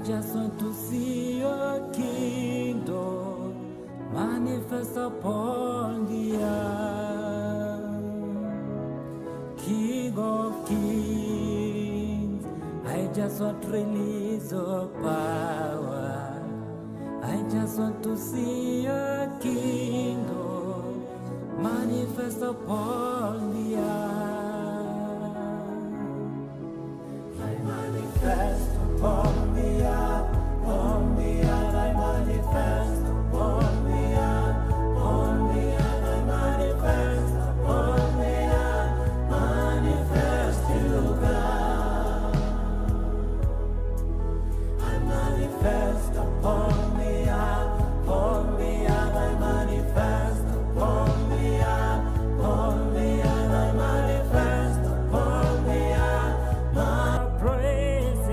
just want to see your kingdom manifest upon the earth. King of kings, I just want to release your power. I just want to see your kingdom manifest upon the earth. I manifest upon the earth, on the earth. I manifest upon the earth, on the earth. I manifest upon the earth, manifest you, God. I manifest upon the earth, on the earth. I manifest upon the earth, on the earth. I manifest upon the earth, my praises.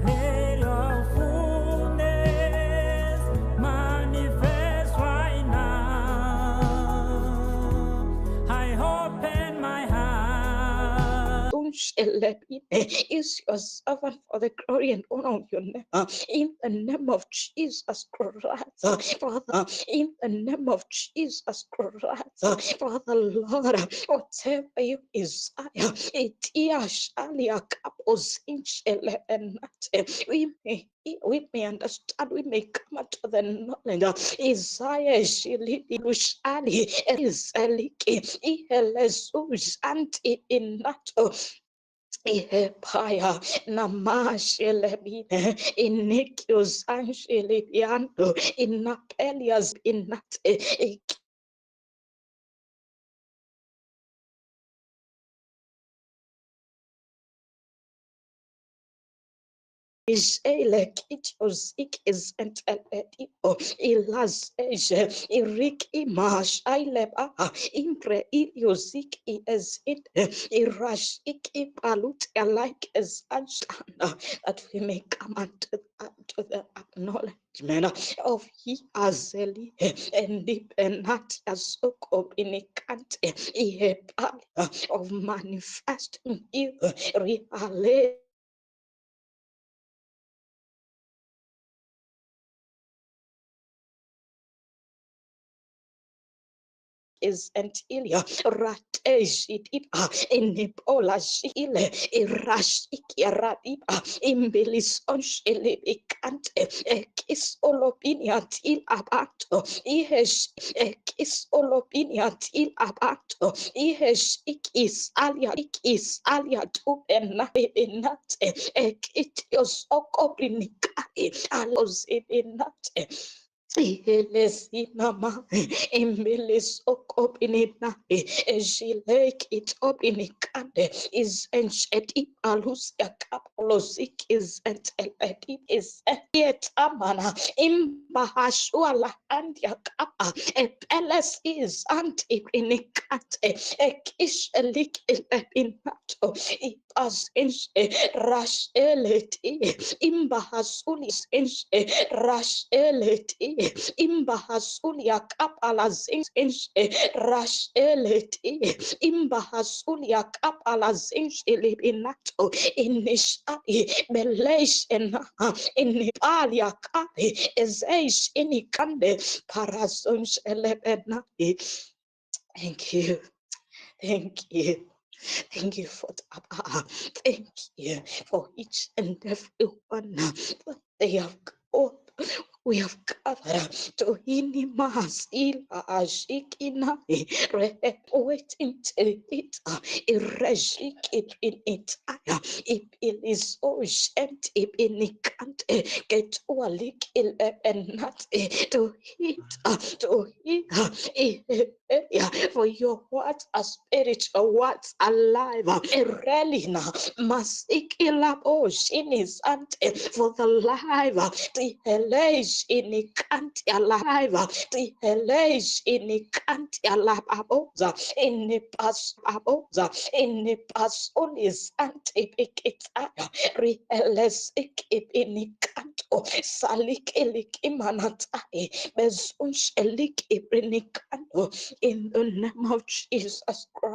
Let your fullness manifest right now. I open my heart. Is your servant for the glory and honor of your name. In the name of Jesus Christ, Father, in the name of Jesus Christ, Father Lord, whatever you desire, it shall couples in we may understand, we may come to the knowledge of Isaiah Shili is Eliki Ihelesus anti inato Ihepaya Namashelebine Inikius Angelibiando Inapelias Inate Ishele kitos ikis and eletipo ilas irik imash ileba impre iliosik is it irash ikipalut alike as anshana that we may come unto the acknowledgement of he azeli and deep and not as so communicante of manifesting you reale is Antilia Ratejitipa Inipola Shile Irashikiaradipa Imbilis Onshilibicante Ekis Olopinia Til Abato Ihesh Ekis Olopinia Til Abato Ihesh Ikis Alia Tupena Inate Ekitios Okoprinicai Alos Inate Ihelesinama Emilis okopinina Ejilek it opinikande is ensheti alusia kapolosik is enteleti is yet amana imbahashwala and yakapa epeles is antipinikate ekishelik ilepinato ipas inshe rash eleti imbahasulis inshe rash eleti imbahasulia kapala zins rash eleti imbahasulia kapala zins elibinato inishali beleshena inipalia kali ezeish inikande parazons elebenati. Thank you. Thank you. Thank you for that. Thank you for each and every one that they have called. We have gathered to Hinimas Ila Ashikina waiting till it erashik it in it if it is so shent if in can't get walik and not to hit for your words are spiritual words alive Relina Masikilabo Shinis ante for the life the helage in the can't alive the helage in the can't alive aboza in the past aboza in the past olis ante pikita realistic in the canto salik elik imanatai bezunsh elik in the name of Jesus Christ.